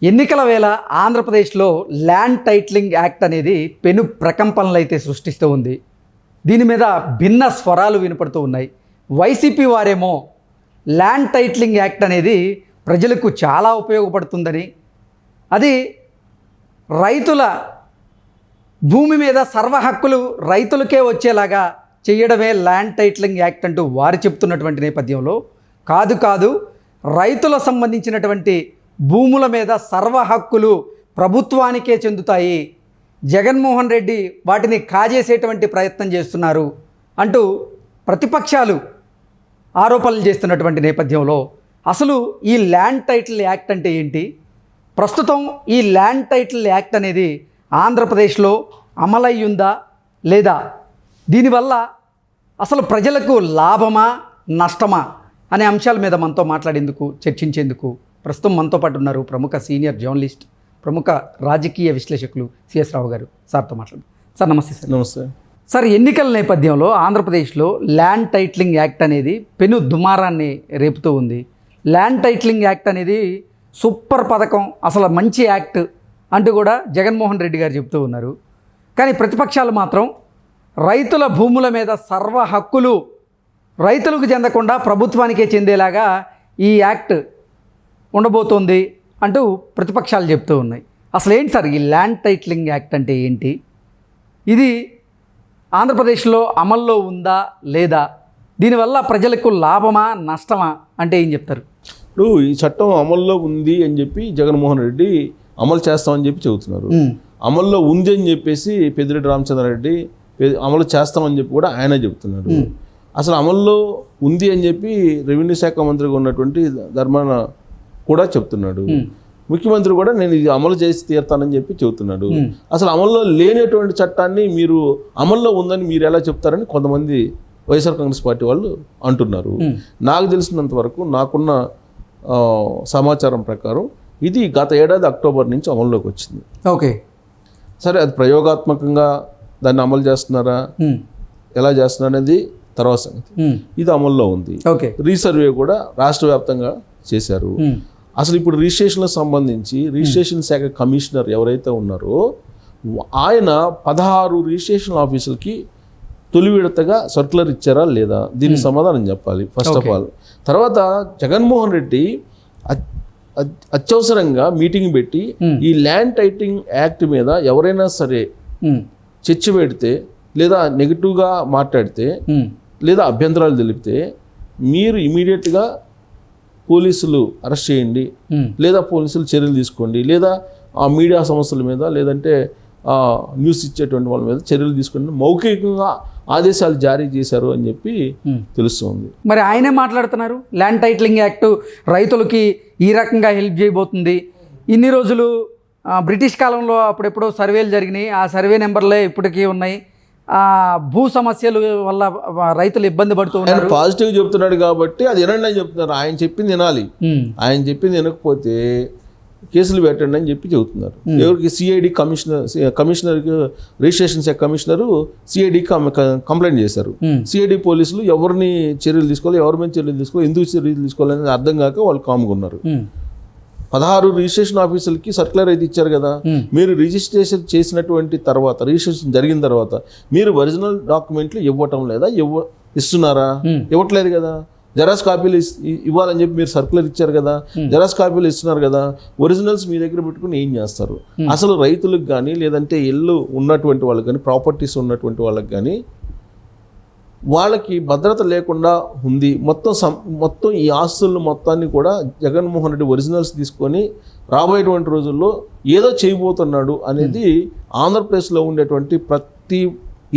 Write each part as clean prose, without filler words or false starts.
ఎన్నికల వేళ ఆంధ్రప్రదేశ్లో ల్యాండ్ టైటిలింగ్ యాక్ట్ అనేది పెను ప్రకంపనలు అయితే సృష్టిస్తూ ఉంది. దీని మీద భిన్న స్వరాలు వినపడుతూ ఉన్నాయి. వైసీపీ వారేమో ల్యాండ్ టైటిలింగ్ యాక్ట్ అనేది ప్రజలకు చాలా ఉపయోగపడుతుందని, అది రైతుల భూమి మీద సర్వ హక్కులు రైతులకే వచ్చేలాగా చేయడమే ల్యాండ్ టైటిలింగ్ యాక్ట్ అంటూ వారు చెప్తున్నటువంటి నేపథ్యంలో, కాదు రైతుల సంబంధించినటువంటి భూముల మీద సర్వ హక్కులు ప్రభుత్వానికే చెందుతాయి, జగన్మోహన్ రెడ్డి వాటిని కాజేసేటువంటి ప్రయత్నం చేస్తున్నారు అంటూ ప్రతిపక్షాలు ఆరోపణలు చేస్తున్నటువంటి నేపథ్యంలో అసలు ఈ ల్యాండ్ టైటిల్ యాక్ట్ అంటే ఏంటి, ప్రస్తుతం ఈ ల్యాండ్ టైటిల్ యాక్ట్ అనేది ఆంధ్రప్రదేశ్లో అమలయ్యుందా లేదా, దీనివల్ల అసలు ప్రజలకు లాభమా నష్టమా అనే అంశాల మీద మనతో మాట్లాడేందుకు చర్చించేందుకు ప్రస్తుతం మనతో పాటు ఉన్నారు ప్రముఖ సీనియర్ జర్నలిస్ట్, ప్రముఖ రాజకీయ విశ్లేషకులు సిఎస్ రావు గారు. సార్తో మాట్లాడు. సార్ నమస్తే. సార్ నమస్తే. సార్, ఎన్నికల నేపథ్యంలో ఆంధ్రప్రదేశ్లో ల్యాండ్ టైటిలింగ్ యాక్ట్ అనేది పెను దుమారాన్ని రేపుతూ ఉంది. ల్యాండ్ టైటిలింగ్ యాక్ట్ అనేది సూపర్ పథకం, అసలు మంచి యాక్ట్ అంటూ కూడా జగన్మోహన్ రెడ్డి గారు చెబుతూ ఉన్నారు. కానీ ప్రతిపక్షాలు మాత్రం రైతుల భూముల మీద సర్వ హక్కులు రైతులకు చెందకుండా ప్రభుత్వానికే చెందేలాగా ఈ యాక్ట్ ఉండబోతోంది అంటూ ప్రతిపక్షాలు చెప్తూ ఉన్నాయి. అసలు ఏంటి సార్ ఈ ల్యాండ్ టైటిలింగ్ యాక్ట్ అంటే ఏంటి, ఇది ఆంధ్రప్రదేశ్లో అమల్లో ఉందా లేదా, దీనివల్ల ప్రజలకు లాభమా నష్టమా అంటే ఏం చెప్తారు? ఇప్పుడు ఈ చట్టం అమల్లో ఉంది అని చెప్పి జగన్మోహన్ రెడ్డి అమలు చేస్తామని చెప్పి చెబుతున్నారు. అమల్లో ఉంది అని చెప్పేసి పెద్దిరెడ్డి రామచంద్రారెడ్డి అమలు చేస్తామని చెప్పి కూడా ఆయన చెబుతున్నారు. అసలు అమల్లో ఉంది అని చెప్పి రెవెన్యూ శాఖ మంత్రిగా ఉన్నటువంటి ధర్మాన కూడా చెప్తున్నాడు. ముఖ్యమంత్రి కూడా నేను ఇది అమలు చేసి తీరుతానని చెప్పి చెబుతున్నాడు. అసలు అమల్లో లేనటువంటి చట్టాన్ని మీరు అమల్లో ఉందని మీరు ఎలా చెప్తారని కొంతమంది వైఎస్ఆర్ కాంగ్రెస్ పార్టీ వాళ్ళు అంటున్నారు. నాకు తెలిసినంత వరకు, నాకున్న సమాచారం ప్రకారం ఇది గత ఏడాది అక్టోబర్ నుంచి అమల్లోకి వచ్చింది. ఓకే, సరే, అది ప్రయోగాత్మకంగా దాన్ని అమలు చేస్తున్నారా, ఎలా చేస్తున్నారు అనేది తర్వాత సంగతి. ఇది అమల్లో ఉంది. రీసర్వే కూడా రాష్ట్ర వ్యాప్తంగా చేశారు. అసలు ఇప్పుడు రిజిస్ట్రేషన్లకు సంబంధించి రిజిస్ట్రేషన్ శాఖ కమిషనర్ ఎవరైతే ఉన్నారో ఆయన 16 రిజిస్ట్రేషన్ ఆఫీసులకి తొలి విడతగా సర్క్యులర్ ఇచ్చారా లేదా, దీనికి సమాధానం చెప్పాలి ఫస్ట్ ఆఫ్ ఆల్. తర్వాత జగన్మోహన్ రెడ్డి అత్యవసరంగా మీటింగ్ పెట్టి ఈ ల్యాండ్ టైటిలింగ్ యాక్ట్ మీద ఎవరైనా సరే చర్చ పెడితే లేదా నెగిటివ్గా మాట్లాడితే లేదా అభ్యంతరాలు తెలిపితే మీరు ఇమీడియట్గా పోలీసులు అరెస్ట్ చేయండి, లేదా పోలీసులు చర్యలు తీసుకోండి, లేదా ఆ మీడియా సంస్థల మీద లేదంటే న్యూస్ ఇచ్చేటువంటి వాళ్ళ మీద చర్యలు తీసుకోండి, మౌఖికంగా ఆదేశాలు జారీ చేశారు అని చెప్పి తెలుస్తుంది. మరి ఆయనే మాట్లాడుతున్నారు, ల్యాండ్ టైటిలింగ్ యాక్ట్ రైతులకి ఈ రకంగా హెల్ప్ చేయబోతుంది. ఇన్ని రోజులు బ్రిటిష్ కాలంలో అప్పుడెప్పుడో సర్వేలు జరిగినాయి, ఆ సర్వే నెంబర్లే ఇప్పటికీ ఉన్నాయి. భూ సమస్యల వల్ల రైతులు ఇబ్బంది పడుతూ ఉన్నారు. పాజిటివ్ చెప్తున్నాడు కాబట్టి అది వినండి అని చెప్తున్నారు. ఆయన చెప్పింది వినాలి, ఆయన చెప్పింది వినకపోతే కేసులు పెట్టండి అని చెప్పి చెబుతున్నారు. ఎవరికి? సిఐడి కమిషనర్కి రిజిస్ట్రేషన్ శాఖ కమిషనరు సిఐడికి కంప్లైంట్ చేశారు. సిఐడి పోలీసులు ఎవరిని చర్యలు తీసుకోవాలి, ఎవరి మీద చర్యలు తీసుకోవాలి, ఎందుకు చర్యలు తీసుకోవాలనేది అర్థం కాక వాళ్ళు కామ్గా ఉన్నారు. 16 రిజిస్ట్రేషన్ ఆఫీసులకి సర్క్యులర్ అయితే ఇచ్చారు కదా, మీరు రిజిస్ట్రేషన్ చేసినటువంటి తర్వాత, రిజిస్ట్రేషన్ జరిగిన తర్వాత మీరు ఒరిజినల్ డాక్యుమెంట్లు ఇవ్వటం లేదా, ఇస్తున్నారా? ఇవ్వట్లేదు కదా. జెరాక్స్ కాపీలు ఇవ్వాలని చెప్పి మీరు సర్క్యులర్ ఇచ్చారు కదా, జెరాక్స్ కాపీలు ఇస్తున్నారు కదా, ఒరిజినల్స్ మీ దగ్గర పెట్టుకుని ఏం చేస్తారు? అసలు రైతులకు కానీ లేదంటే ఇల్లు ఉన్నటువంటి వాళ్ళకి కానీ, ప్రాపర్టీస్ ఉన్నటువంటి వాళ్ళకి కానీ వాళ్ళకి భద్రత లేకుండా ఉంది. మొత్తం ఈ ఆస్తులను మొత్తాన్ని కూడా జగన్మోహన్ రెడ్డి ఒరిజినల్స్ తీసుకొని రాబోయేటువంటి రోజుల్లో ఏదో చేయబోతున్నాడు అనేది ఆంధ్రప్రదేశ్లో ఉండేటువంటి ప్రతి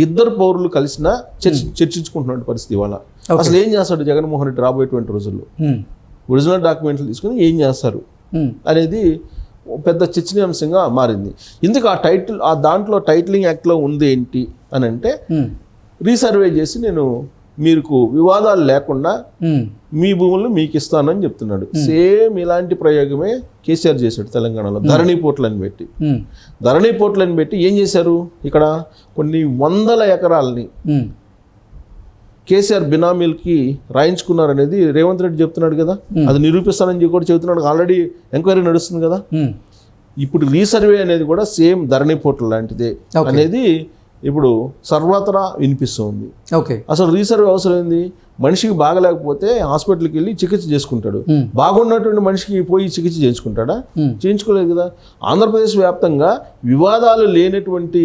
ఇద్దరు పౌరులు కలిసినా చర్చించుకుంటున్న పరిస్థితి ఇవాళ. అసలు ఏం చేస్తాడు జగన్మోహన్ రెడ్డి రాబోయేటువంటి రోజుల్లో, ఒరిజినల్ డాక్యుమెంట్లు తీసుకుని ఏం చేస్తారు అనేది పెద్ద చర్చనీయాంశంగా మారింది. ఎందుకు ఆ దాంట్లో టైటిలింగ్ యాక్ట్లో ఉంది ఏంటి అని అంటే, రీసర్వే చేసి నేను మీకు వివాదాలు లేకుండా మీ భూములను మీకు ఇస్తానని చెప్తున్నాడు. సేమ్ ఇలాంటి ప్రయోగమే కేసీఆర్ చేశాడు తెలంగాణలో. ధరణి పోర్టులను పెట్టి ఏం చేశారు, ఇక్కడ కొన్ని 100 ఎకరాలని కేసీఆర్ బినామీలకి రాయించుకున్నారనేది రేవంత్ రెడ్డి చెప్తున్నాడు కదా, అది నిరూపిస్తానని కూడా చెబుతున్నాడు. ఆల్రెడీ ఎంక్వైరీ నడుస్తుంది కదా. ఇప్పుడు రీసర్వే అనేది కూడా సేమ్ ధరణి పోర్టల్ లాంటిదే అనేది ఇప్పుడు సర్వత్రా వినిపిస్తుంది. ఓకే, అసలు రీసర్వే అవసరం ఏంది? మనిషికి బాగలేకపోతే హాస్పిటల్కి వెళ్ళి చికిత్స చేసుకుంటాడు. బాగున్నటువంటి మనిషికి పోయి చికిత్స చేయించుకుంటాడా? చేయించుకోలేదు కదా. ఆంధ్రప్రదేశ్ వ్యాప్తంగా వివాదాలు లేనటువంటి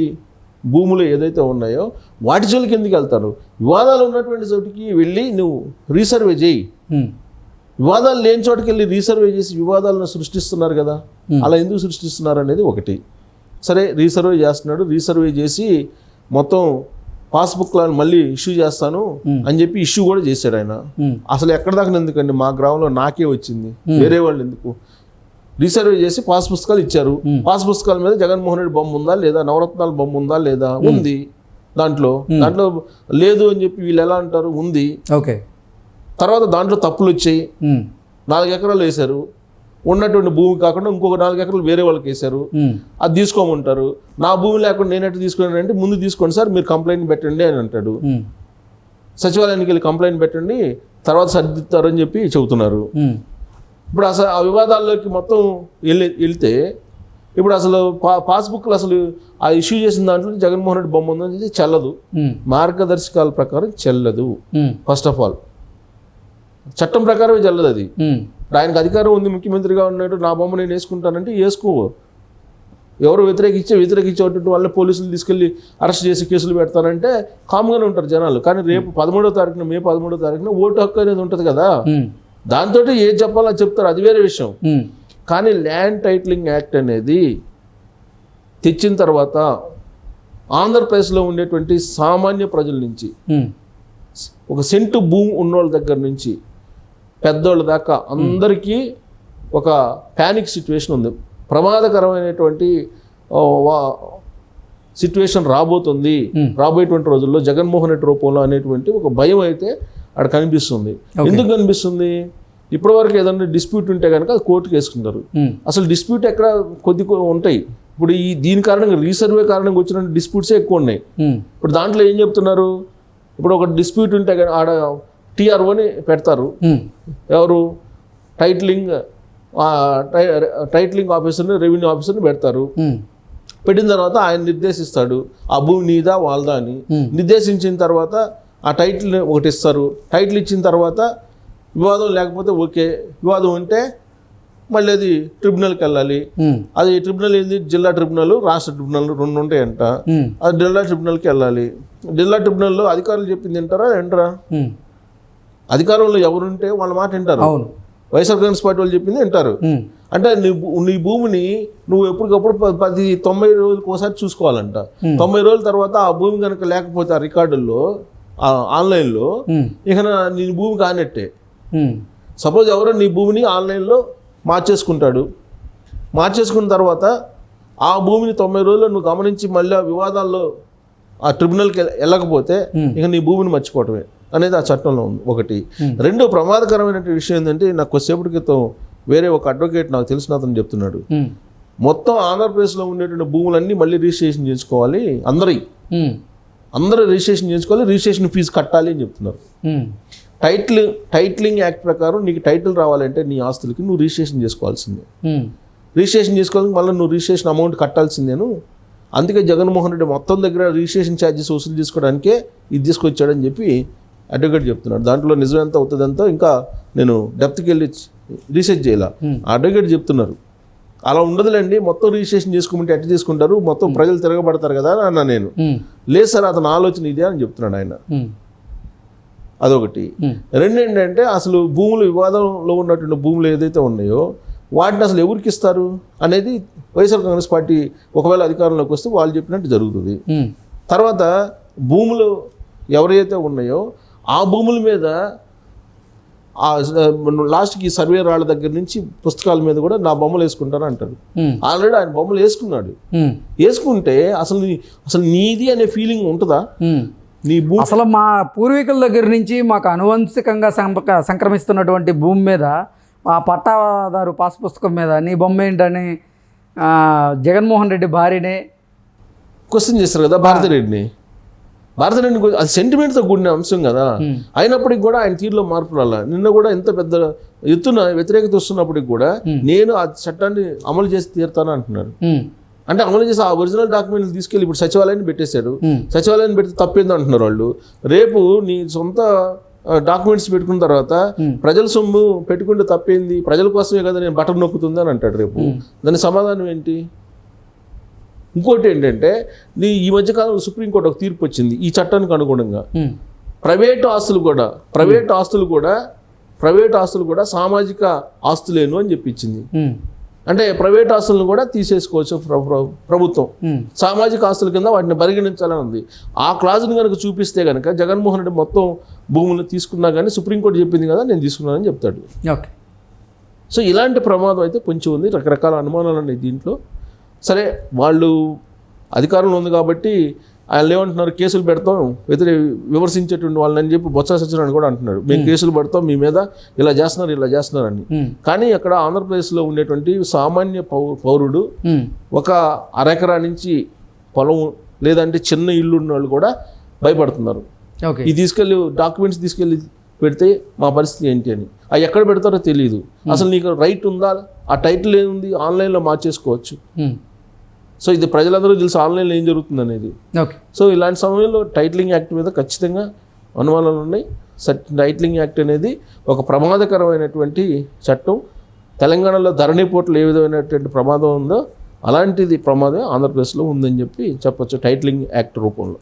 భూములు ఏదైతే ఉన్నాయో వాటి జోలికి ఎందుకు వెళ్తారు? వివాదాలు ఉన్నటువంటి చోటికి వెళ్ళి నువ్వు రీసర్వే చేయి. వివాదాలు లేని చోటుకి వెళ్ళి రీసర్వే చేసి వివాదాలను సృష్టిస్తున్నారు కదా. అలా ఎందుకు సృష్టిస్తున్నారు అనేది ఒకటి. సరే, రీసర్వే చేస్తున్నాడు. రీసర్వే చేసి మొత్తం పాస్బుక్లను మళ్ళీ ఇష్యూ చేస్తాను అని చెప్పి ఇష్యూ కూడా చేశాడు ఆయన. అసలు ఎక్కడ దాకా ఎందుకండి? మా గ్రామంలో నాకే వచ్చింది, వేరే వాళ్ళు ఎందుకు? రీసర్వే చేసి పాస్ పుస్తకాలు ఇచ్చారు. పాస్ పుస్తకాల మీద జగన్మోహన్ రెడ్డి బొమ్మ ఉందా లేదా, నవరత్నాల బొమ్మ ఉందా లేదా? ఉంది. దాంట్లో లేదు అని చెప్పి వీళ్ళు ఎలా అంటారు? ఉంది. ఓకే. తర్వాత దాంట్లో తప్పులు వచ్చాయి. 4 ఎకరాలు వేశారు. ఉన్నటువంటి భూమి కాకుండా ఇంకొక 4 ఎకరాలు వేరే వాళ్ళకి వేశారు. అది తీసుకోమంటారు. నా భూమి లేకుండా నేనట్టు తీసుకున్నాను అంటే, ముందు తీసుకోండి సార్, మీరు కంప్లైంట్ పెట్టండి అని అంటాడు. సచివాలయానికి వెళ్ళి కంప్లైంట్ పెట్టండి, తర్వాత సర్దిద్దుతారని చెప్పి చెబుతున్నారు. ఇప్పుడు అసలు ఆ వివాదాల్లోకి మొత్తం వెళ్తే ఇప్పుడు అసలు పాస్బుక్లు అసలు ఆ ఇష్యూ చేసిన దాంట్లో జగన్మోహన్ రెడ్డి బొమ్మ ఉందని చెల్లదు. మార్గదర్శకాల ప్రకారం చెల్లదు. ఫస్ట్ ఆఫ్ ఆల్ చట్టం ప్రకారమే చెల్లదు అది. ఆయనకు అధికారం ఉంది, ముఖ్యమంత్రిగా ఉన్నాడు, నా బొమ్మ నేను వేసుకుంటానంటే వేసుకో. ఎవరు వ్యతిరేకించేటువంటి వాళ్ళని పోలీసులు తీసుకెళ్లి అరెస్ట్ చేసి కేసులు పెడతానంటే కామ్గానే ఉంటారు జనాలు. కానీ రేపు 13వ తారీఖున, మే 13వ తారీఖున ఓటు హక్కు అనేది ఉంటుంది కదా. దాంతో ఏది చెప్పాలో చెప్తారు, అది వేరే విషయం. కానీ ల్యాండ్ టైటిలింగ్ యాక్ట్ అనేది తెచ్చిన తర్వాత ఆంధ్రప్రదేశ్లో ఉండేటువంటి సామాన్య ప్రజల నుంచి, ఒక సెంటు భూమి ఉన్నోళ్ళ దగ్గర నుంచి పెద్దోళ్ళ దాకా అందరికీ ఒక ప్యానిక్ సిచ్యువేషన్ ఉంది. ప్రమాదకరమైనటువంటి సిచ్యువేషన్ రాబోయేటువంటి రోజుల్లో జగన్మోహన్ రెడ్డి రూపంలో అనేటువంటి ఒక భయం అయితే అక్కడ కనిపిస్తుంది. ఎందుకు కనిపిస్తుంది? ఇప్పటివరకు ఏదైనా డిస్ప్యూట్ ఉంటే కనుక అది కోర్టుకు వేసుకుంటారు. అసలు డిస్ప్యూట్ ఎక్కడ కొద్ది ఉంటాయి. ఇప్పుడు దీని కారణంగా రీసర్వే కారణంగా వచ్చిన డిస్ప్యూట్సే ఎక్కువ ఉన్నాయి. ఇప్పుడు దాంట్లో ఏం చెప్తున్నారు? ఇప్పుడు ఒక డిస్ప్యూట్ ఉంటే ఆడ టీఆర్ఓని పెడతారు. ఎవరు? టైటిలింగ్ ఆఫీసర్ని, రెవెన్యూ ఆఫీసర్ని పెడతారు. పెట్టిన తర్వాత ఆయన నిర్దేశిస్తాడు ఆ భూమి నీదా వాళ్ళదా అని. నిర్దేశించిన తర్వాత ఆ టైటిల్ ఒకటి ఇస్తారు. టైటిల్ ఇచ్చిన తర్వాత వివాదం లేకపోతే ఓకే, వివాదం ఉంటే మళ్ళీ అది ట్రిబ్యునల్కి వెళ్ళాలి. అది ట్రిబ్యునల్ ఏంది? జిల్లా ట్రిబ్యునల్, రాష్ట్ర ట్రిబ్యునల్ 2 ఉంటాయంట. అది జిల్లా ట్రిబ్యునల్కి వెళ్ళాలి. జిల్లా ట్రిబ్యునల్లో అధికారులు చెప్పింది వింటారా? అధికారంలో ఎవరుంటే వాళ్ళ మాట వింటారు. వైఎస్ఆర్ కాంగ్రెస్ పార్టీ వాళ్ళు చెప్పింది వింటారు. అంటే నీ భూమిని నువ్వు ఎప్పటికప్పుడు 90 రోజులకు ఒకసారి చూసుకోవాలంట. 90 రోజుల తర్వాత ఆ భూమి కనుక లేకపోతే ఆ రికార్డుల్లో, ఆన్లైన్లో, ఇక నీ భూమి కానట్టే. సపోజ్ ఎవరో నీ భూమిని ఆన్లైన్లో మార్చేసుకున్న తర్వాత ఆ భూమిని 90 రోజుల్లో నువ్వు గమనించి మళ్ళీ వివాదాల్లో ఆ ట్రిబ్యునల్కి వెళ్ళకపోతే ఇక నీ భూమిని మర్చిపోవటమే అనేది ఆ చట్టంలో ఉంది. ఒకటి. రెండో ప్రమాదకరమైన విషయం ఏంటంటే, నాకు కొద్దిసేపటి క్రితం వేరే ఒక అడ్వకేట్ నాకు తెలిసిన అతను చెప్తున్నాడు, మొత్తం ఆంధ్రప్రదేశ్లో ఉండేటువంటి భూములన్నీ మళ్ళీ రిజిస్ట్రేషన్ చేసుకోవాలి, అందరూ రిజిస్ట్రేషన్ చేసుకోవాలి, రిజిస్ట్రేషన్ ఫీజు కట్టాలి అని చెప్తున్నారు. టైటిలింగ్ యాక్ట్ ప్రకారం నీకు టైటిల్ రావాలంటే నీ ఆస్తులకి నువ్వు రిజిస్ట్రేషన్ చేసుకోవాల్సిందే. రిజిస్ట్రేషన్ చేసుకోవాలని మళ్ళీ నువ్వు రిజిస్ట్రేషన్ అమౌంట్ కట్టాల్సిందేను. అందుకే జగన్మోహన్ రెడ్డి మొత్తం దగ్గర రిజిస్ట్రేషన్ ఛార్జెస్ వసూలు చేసుకోవడానికే ఇది తీసుకొచ్చాడని చెప్పి అడ్వకేట్ చెప్తున్నాడు. దాంట్లో నిజం ఎంత అవుతుందంతా ఇంకా నేను డెప్త్కి వెళ్ళి రీసెర్చ్ చేయాల. అడ్వకేట్ చెప్తున్నారు అలా ఉండదులేండి, మొత్తం రిజిస్ట్రేషన్ చేసుకోమంటే ఎట్లా చేసుకుంటారు, మొత్తం ప్రజలు తిరగబడతారు కదా అన్న. నేను లేదు సార్, అతని ఆలోచన ఇదే అని చెప్తున్నాడు ఆయన. అదొకటి. రెండు ఏంటంటే, అసలు భూములు వివాదంలో ఉన్నటువంటి భూములు ఏదైతే ఉన్నాయో వాటిని అసలు ఎవరికి ఇస్తారు అనేది వైఎస్ఆర్ కాంగ్రెస్ పార్టీ ఒకవేళ అధికారంలోకి వస్తే వాళ్ళు చెప్పినట్టు జరుగుతుంది. తర్వాత భూములు ఎవరైతే ఉన్నాయో ఆ భూముల మీద లాస్ట్కి సర్వే రాళ్ళ దగ్గర నుంచి పుస్తకాల మీద కూడా నా బొమ్మలు వేసుకుంటాను అంటాడు. ఆల్రెడీ ఆయన బొమ్మలు వేసుకుంటే అసలు నీది అనే ఫీలింగ్ ఉంటుందా? నీ భూమి అసలు మా పూర్వీకుల దగ్గర నుంచి మాకు అనువంశికంగా సంక్రమిస్తున్నటువంటి భూమి మీద, ఆ పట్టాదారు పాస్ పుస్తకం మీద నీ బొమ్మ ఏంటని జగన్మోహన్ రెడ్డి భార్యనే క్వశ్చన్ చేస్తారు కదా, భారతిరెడ్డిని. భారతదేశం అది సెంటిమెంట్తో కూడిన అంశం కదా. అయినప్పటికీ కూడా ఆయన తీరులో మార్పు రాల. నిన్న కూడా ఎంత పెద్ద ఎత్తున వ్యతిరేకత వస్తున్నప్పటికి కూడా నేను ఆ చట్టాన్ని అమలు చేసి తీరుతాను అంటున్నారు. అంటే అమలు చేసి ఆ ఒరిజినల్ డాక్యుమెంట్లు తీసుకెళ్ళి ఇప్పుడు సచివాలయాన్ని పెట్టేశారు. సచివాలయాన్ని పెడితే తప్పేందో అంటున్నారు వాళ్ళు. రేపు నీ సొంత డాక్యుమెంట్స్ పెట్టుకున్న తర్వాత ప్రజల సొమ్ము పెట్టుకుంటే తప్పేంది, ప్రజల కోసమే కదా నేను బటన్ నొక్కుతుంది అని అంటాడు రేపు. దాని సమాధానం ఏంటి? ఇంకోటి ఏంటంటే ఈ మధ్యకాలంలో సుప్రీంకోర్టు ఒక తీర్పు వచ్చింది ఈ చట్టానికి అనుగుణంగా. ప్రైవేట్ ఆస్తులు కూడా సామాజిక ఆస్తులేను అని చెప్పించింది. అంటే ప్రైవేట్ ఆస్తులను కూడా తీసేసుకోవచ్చు ప్రభుత్వం, సామాజిక ఆస్తుల కింద వాటిని పరిగణించాలని ఉంది. ఆ క్లాజుని కనుక చూపిస్తే కనుక జగన్మోహన్ రెడ్డి మొత్తం భూములు తీసుకున్నా కానీ సుప్రీంకోర్టు చెప్పింది కదా నేను తీసుకున్నానని చెప్తాడు. ఓకే. సో ఇలాంటి ప్రమాదం అయితే పొంచి ఉంది. రకరకాల అనుమానాలు ఉన్నాయి దీంట్లో. సరే, వాళ్ళు అధికారంలో ఉంది కాబట్టి ఆయన ఏమంటున్నారు, కేసులు పెడతాం విమర్శించేటువంటి వాళ్ళని చెప్పి బొత్స సత్యనారాయణ కూడా అంటున్నాడు, మేము కేసులు పెడతాం మీ మీద, ఇలా చేస్తున్నారని. కానీ అక్కడ ఆంధ్రప్రదేశ్లో ఉండేటువంటి సామాన్య పౌరుడు ఒక అరెకరా నుంచి పొలం లేదంటే చిన్న ఇల్లు ఉన్న వాళ్ళు కూడా భయపడుతున్నారు. ఈ డాక్యుమెంట్స్ తీసుకెళ్ళి పెడితే మా పరిస్థితి ఏంటి అని. అవి ఎక్కడ పెడతారో తెలియదు. అసలు నీకు రైట్ ఉందా, ఆ టైటిల్ ఏముంది, ఆన్లైన్లో మార్చేసుకోవచ్చు. సో ఇది ప్రజలందరూ తెలుసు ఆన్లైన్లో ఏం జరుగుతుంది అనేది. సో ఇలాంటి సమయంలో టైటిలింగ్ యాక్ట్ మీద ఖచ్చితంగా అనుమానాలు ఉన్నాయి. టైటిలింగ్ యాక్ట్ అనేది ఒక ప్రమాదకరమైనటువంటి చట్టం. తెలంగాణలో ధరణి పోర్టల్ ఏ విధమైనటువంటి ప్రమాదం ఉందో అలాంటిది ప్రమాదం ఆంధ్రప్రదేశ్లో ఉందని చెప్పి చెప్పొచ్చు టైటిలింగ్ యాక్ట్ రూపంలో.